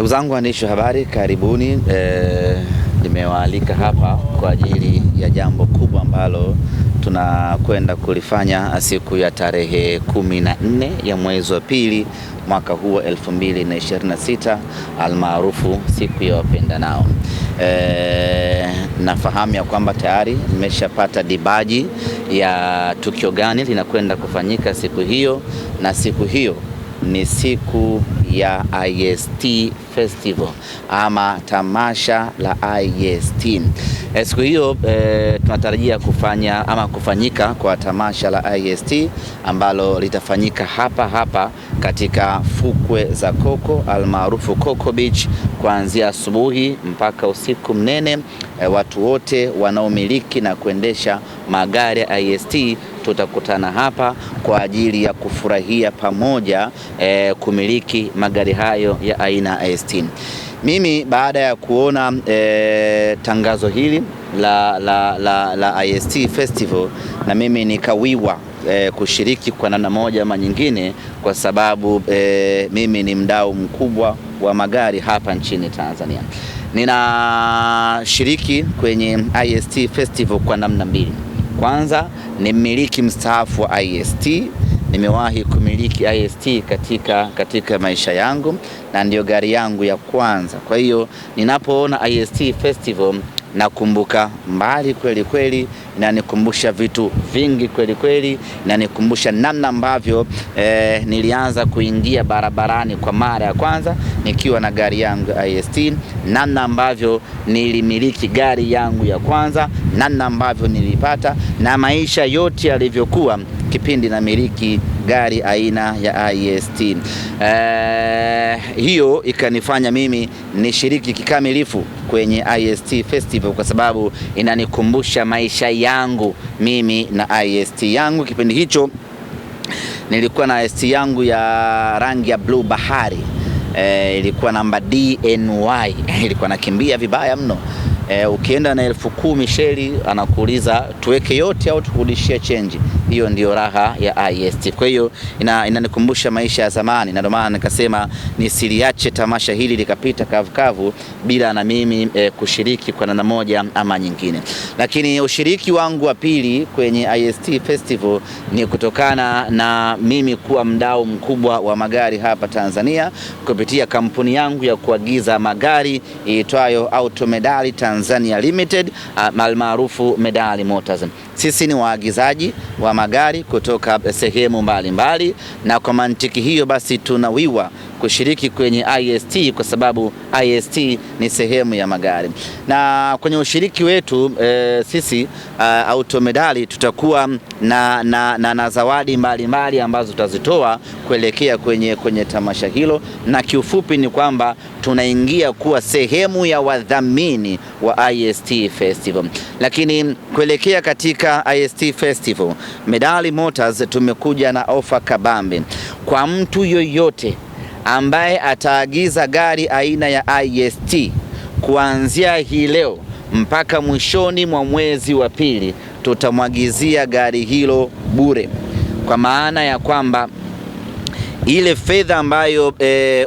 Ndugu zangu waandishi wa habari, karibuni. Nimewaalika hapa kwa ajili ya jambo kubwa ambalo tunakwenda kulifanya siku ya tarehe 14 ya mwezi wa pili mwaka huu 2026 almaarufu siku ya wapendanao. Nafahamu ya kwamba tayari nimeshapata dibaji ya tukio gani linakwenda kufanyika siku hiyo, na siku hiyo ni siku ya IST Festival ama tamasha la IST. Siku hiyo tunatarajia kufanyika kwa tamasha la IST ambalo litafanyika hapa katika fukwe za Coco almaarufu Coco Beach kuanzia asubuhi mpaka usiku mnene. Watu wote wanaomiliki na kuendesha magari ya IST tutakutana hapa kwa ajili ya kufurahia pamoja kumiliki magari hayo ya aina ya IST. Mimi baada ya kuona tangazo hili la IST Festival, na mimi nikawiwa kushiriki kwa namna moja ama nyingine, kwa sababu mimi ni mdau mkubwa wa magari hapa nchini Tanzania. Ninashiriki kwenye IST Festival kwa namna mbili. Kwanza ni mmiliki mstaafu wa IST. Nimewahi kumiliki IST katika maisha yangu na ndio gari yangu ya kwanza. Kwa hiyo ninapoona IST Festival nakumbuka mbali kweli kweli, inanikumbusha vitu vingi kweli kweli, inanikumbusha namna ambavyo nilianza kuingia barabarani kwa mara ya kwanza nikiwa na gari yangu IST, namna ambavyo nilimiliki gari yangu ya kwanza, namna ambavyo nilipata, na maisha yote yalivyokuwa kipindi na miliki gari aina ya IST. Hiyo ikanifanya mimi nishiriki kikamilifu kwenye IST Festival, kwa sababu inanikumbusha maisha yangu mimi na IST yangu. Kipindi hicho nilikuwa na IST yangu ya rangi ya blue bahari, ilikuwa namba DNY, ilikuwa nakimbia vibaya mno. Ukienda na 10,000 sheli anakuuliza tuweke yote au tukurudishie change. Hiyo ndio raha ya IST. Kwa hiyo inanikumbusha maisha ya zamani, na ndio maana nikasema nisiliache tamasha hili likapita kavu bila na mimi kushiriki kwa namna moja ama nyingine. Lakini ushiriki wangu wa pili kwenye IST Festival ni kutokana na mimi kuwa mdau mkubwa wa magari hapa Tanzania kupitia kampuni yangu ya kuagiza magari iitwayo Automedali Tanzania Limited almaarufu Medali Motors. Sisi ni waagizaji wa magari kutoka sehemu mbalimbali, na kwa mantiki hiyo basi tunawiwa kushiriki kwenye IST kwa sababu IST ni sehemu ya magari. Na kwenye ushiriki wetu sisi Automedali tutakuwa na zawadi mbalimbali ambazo tutazitoa kuelekea kwenye tamasha hilo, na kiufupi ni kwamba tunaingia kuwa sehemu ya wadhamini wa IST Festival. Lakini kuelekea katika IST Festival, Medali Motors tumekuja na ofa kabambe kwa mtu yoyote ambaye ataagiza gari aina ya IST kuanzia hii leo mpaka mwishoni mwa mwezi wa pili. Tutamwagizia gari hilo bure, kwa maana ya kwamba ile fedha ambayo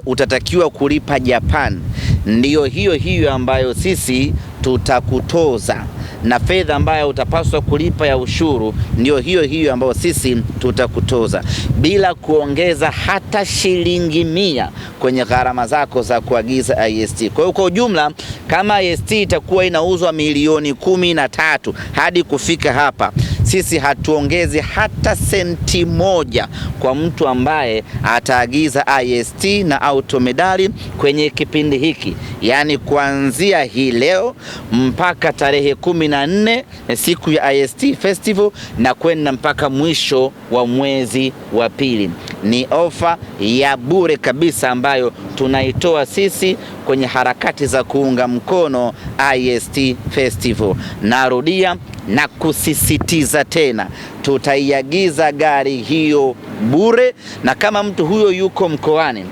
utatakiwa kulipa Japan ndiyo hiyo ambayo sisi tutakutoza, na fedha ambayo utapaswa kulipa ya ushuru ndio hiyo ambayo sisi tutakutoza, bila kuongeza hata shilingi 100 kwenye gharama zako za kuagiza IST. Kwa hiyo kwa ujumla, kama IST itakuwa inauzwa milioni 13 hadi kufika hapa, sisi hatuongezi hata senti moja kwa mtu ambaye ataagiza IST na Automedali kwenye kipindi hiki, yani kuanzia hii leo mpaka tarehe 14 siku ya IST Festival na kwenda mpaka mwisho wa mwezi wa pili. Ni ofa ya bure kabisa ambayo tunaitoa sisi kwenye harakati za kuunga mkono IST Festival. Narudia na kusisitiza tena, tutaiagiza gari hiyo bure, na kama mtu huyo yuko mkoani,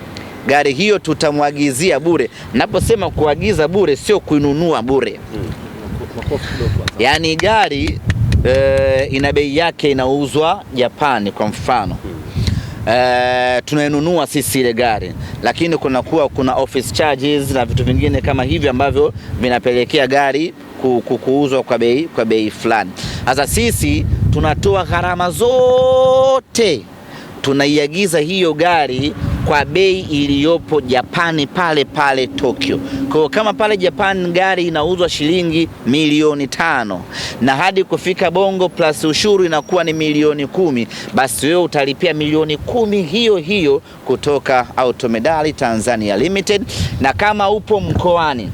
gari hiyo tutamwagizia bure. Naposema kuagiza bure, sio kuinunua bure. Yani gari ina bei yake inauzwa Japani kwa mfano. tunainunua sisi ile gari, lakini kuna office charges na vitu vingine kama hivyo ambavyo vinapelekea gari kuuzwa kwa bei fulani. Sasa sisi tunatoa gharama zote, tunaiagiza hiyo gari kwa bei iliyopo Japani pale pale Tokyo. Kwa kama pale Japan gari inauzwa shilingi milioni 5 na hadi kufika Bongo plus ushuru inakuwa ni milioni 10, basi wewe utalipia milioni 10 hiyo hiyo kutoka Automedali Tanzania Limited. Na kama upo mkoani,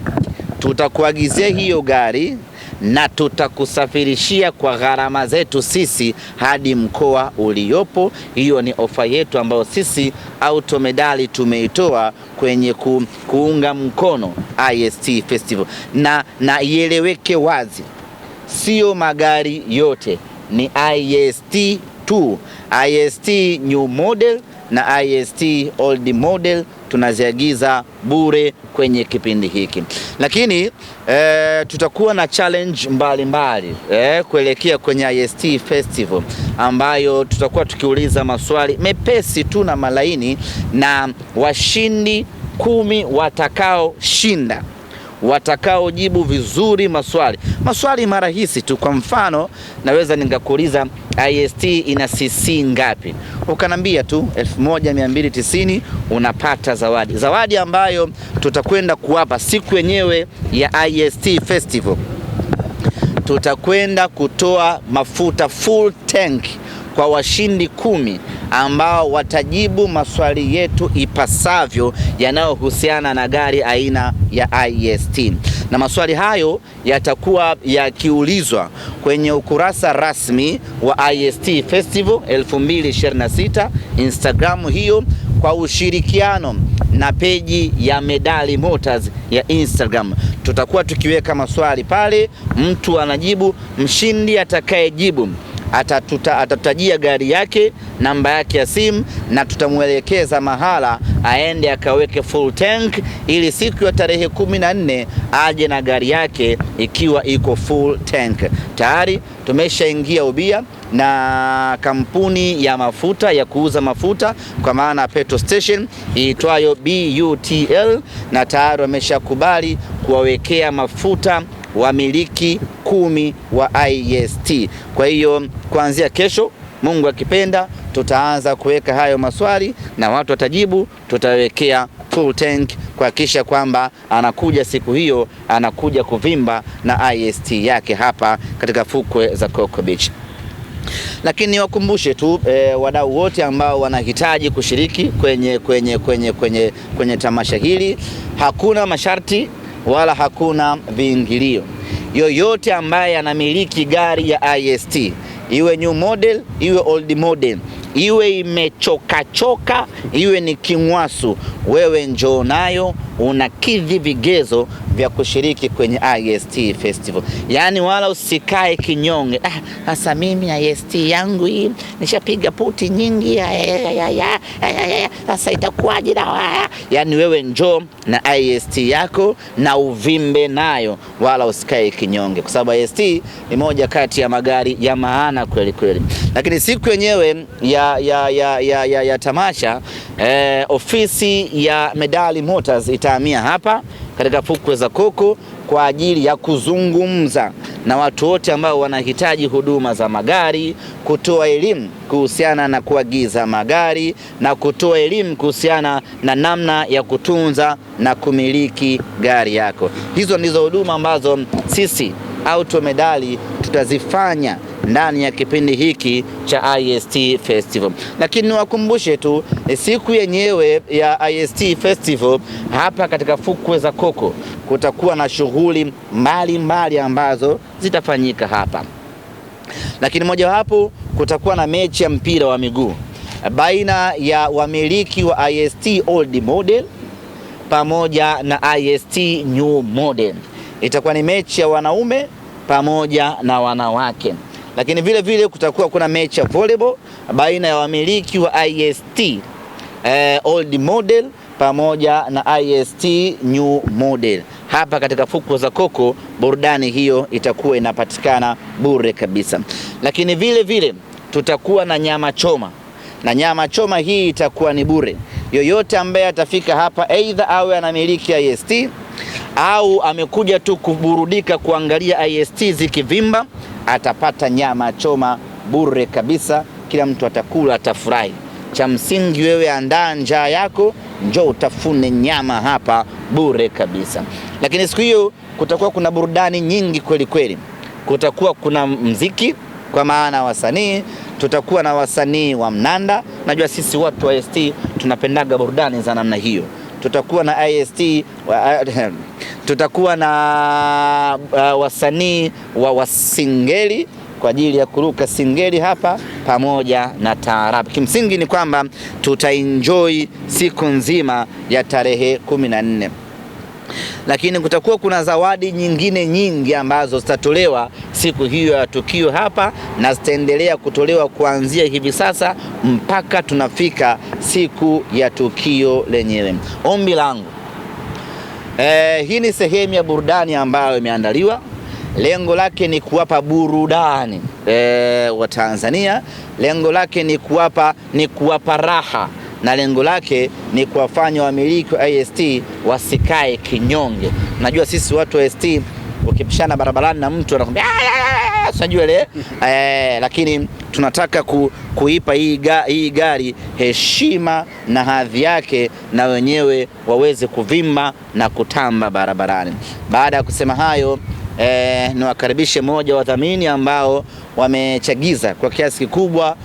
tutakuagizia hiyo gari na tutakusafirishia kwa gharama zetu sisi hadi mkoa uliopo. Hiyo ni ofa yetu ambayo sisi Automedali tumeitoa kwenye kuunga mkono IST Festival. Na ieleweke wazi, sio magari yote, ni IST tu. IST new model na IST old model tunaziagiza bure kwenye kipindi hiki. Lakini tutakuwa na challenge mbalimbali kuelekea kwenye IST Festival, ambayo tutakuwa tukiuliza maswali mepesi tu na malaini, na washindi 10 watakaoshinda, watakaojibu vizuri maswali marahisi tu. Kwa mfano, naweza ningakuuliza IST ina cc ngapi, ukanambia tu 1290, unapata zawadi ambayo tutakwenda kuwapa siku yenyewe ya IST Festival. Tutakwenda kutoa mafuta full tank kwa washindi 10 ambao watajibu maswali yetu ipasavyo yanayohusiana na gari aina ya IST. Na maswali hayo yatakuwa yakiulizwa kwenye ukurasa rasmi wa IST Festival 2026 Instagram, hiyo kwa ushirikiano na peji ya Medali Motors ya Instagram. Tutakuwa tukiweka maswali pale, mtu anajibu, mshindi atakayejibu atatutajia gari yake, namba yake ya simu, na tutamuelekeza mahala aende akaweke full tank, ili siku ya tarehe 14 aje na gari yake ikiwa iko full tank. Tayari tumeshaingia ubia na kampuni ya mafuta ya kuuza mafuta kwa maana petrol station iitwayo BUTL, na tayari wameshakubali kuwawekea mafuta wamiliki 10 wa IST. Kwa hiyo kuanzia kesho, Mungu akipenda, tutaanza kuweka hayo maswali na watu watajibu, tutawekea full tank kuhakikisha kwamba anakuja siku hiyo, anakuja kuvimba na IST yake hapa katika fukwe za Coco Beach. Lakini niwakumbushe tu wadau wote ambao wanahitaji kushiriki kwenye tamasha hili, hakuna masharti wala hakuna viingilio. Yoyote ambaye anamiliki gari ya IST, iwe new model, iwe old model, iwe imechoka, iwe ni kingwasu, wewe njoo nayo, unakidhi vigezo vya kushiriki kwenye IST Festival. Yani wala usikae kinyonge, sasa mimi IST yangu hii nishapiga puti nyingi, sasa itakuwaje na yani wewe njoo na IST yako na uvimbe nayo, wala usikae kinyonge, kwa sababu IST ni moja kati ya magari ya maana kweli kweli. Lakini siku yenyewe ya tamasha, ofisi ya Medali Motors itahamia hapa katika fukwe za Coco kwa ajili ya kuzungumza na watu wote ambao wanahitaji huduma za magari, kutoa elimu kuhusiana na kuagiza magari na kutoa elimu kuhusiana na namna ya kutunza na kumiliki gari yako. Hizo ndizo huduma ambazo sisi Automedali tutazifanya ndani ya kipindi hiki cha IST Festival. Lakini niwakumbushe tu, siku yenyewe ya IST Festival hapa katika fukwe za Coco kutakuwa na shughuli mbalimbali ambazo zitafanyika hapa. Lakini moja wapo kutakuwa na mechi ya mpira wa miguu baina ya wamiliki wa IST old model pamoja na IST new model. Itakuwa ni mechi ya wanaume pamoja na wanawake. Lakini vile vile kutakuwa kuna mechi ya volleyball baina ya wamiliki wa IST old model pamoja na IST new model. Hapa katika fukwe za Coco, burudani hiyo itakuwa inapatikana bure kabisa. Lakini vile vile tutakuwa na nyama choma na nyama choma hii itakuwa ni bure. Yoyote ambaye atafika hapa, aidha awe anamiliki IST au amekuja tu kuburudika kuangalia IST zikivimba, atapata nyama choma bure kabisa. Kila mtu atakula, atafurahi. Cha msingi wewe andaa njaa yako, njoo utafune nyama hapa bure kabisa. Lakini siku hiyo kutakuwa kuna burudani nyingi kweli kweli. Kutakuwa kuna mziki kwa maana wasanii, tutakuwa na wasanii wa mnanda. Najua sisi watu wa IST tunapendaga burudani za namna hiyo. Tutakuwa na IST tutakuwa na wasanii wa wasingeli kwa ajili ya kuruka singeli hapa pamoja na taarabu. Kimsingi ni kwamba tutaenjoy siku nzima ya tarehe 14. Lakini kutakuwa kuna zawadi nyingine nyingi ambazo zitatolewa siku hiyo ya tukio hapa, na zitaendelea kutolewa kuanzia hivi sasa mpaka tunafika siku ya tukio lenyewe. Ombi langu, hii ni sehemu ya burudani ambayo imeandaliwa. Lengo lake ni kuwapa burudani wa Tanzania. Lengo lake ni kuwapa raha, na lengo lake ni kuwafanya wamiliki wa IST wasikae kinyonge. Najua sisi watu wa IST ukipishana barabarani na mtu anakuambia unajua ile lakini tunataka kuipa hii gari heshima na hadhi yake, na wenyewe waweze kuvimba na kutamba barabarani. Baada ya kusema hayo, niwakaribishe moja wa wadhamini ambao wamechagiza kwa kiasi kikubwa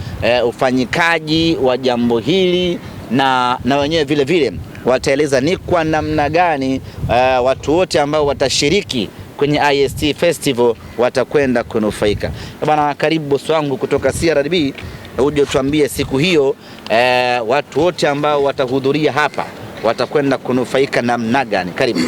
ufanyikaji wa jambo hili, na wenyewe vile vile wataeleza ni kwa namna gani watu wote ambao watashiriki kwenye IST Festival watakwenda kunufaika. Bwana, karibu bosi wangu kutoka CRDB, uje tuambie siku hiyo watu wote ambao watahudhuria hapa watakwenda kunufaika namna gani. Karibu.